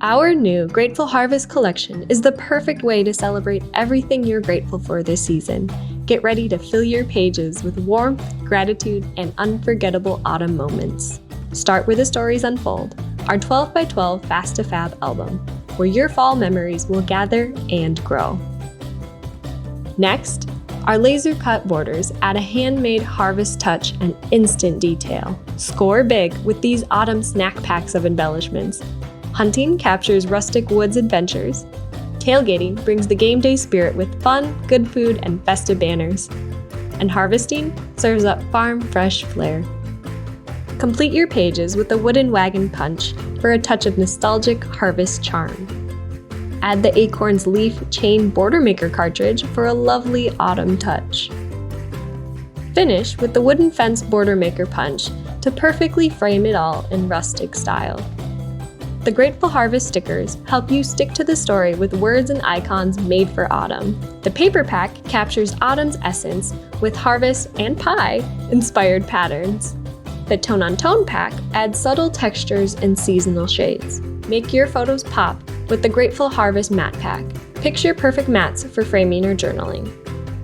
Our new Grateful Harvest collection is the perfect way to celebrate everything you're grateful for this season. Get ready to fill your pages with warmth, gratitude, and unforgettable autumn moments. Start where the stories unfold, our 12 by 12 Fast to Fab album, where your fall memories will gather and grow. Next, our laser cut borders add a handmade harvest touch and instant detail. Score big with these autumn snack packs of embellishments. Hunting captures rustic woods adventures. Tailgating brings the game day spirit with fun, good food, and festive banners. And harvesting serves up farm fresh flair. Complete your pages with a wooden wagon punch for a touch of nostalgic harvest charm. Add the Acorns Leaf Chain Border Maker cartridge for a lovely autumn touch. Finish with the wooden fence border maker punch to perfectly frame it all in rustic style. The Grateful Harvest stickers help you stick to the story with words and icons made for autumn. The paper pack captures autumn's essence with harvest and pie inspired patterns. The Tone on Tone pack adds subtle textures and seasonal shades. Make your photos pop with the Grateful Harvest Matte Pack. Picture perfect mats for framing or journaling.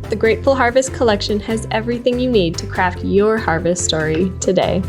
The Grateful Harvest collection has everything you need to craft your harvest story today.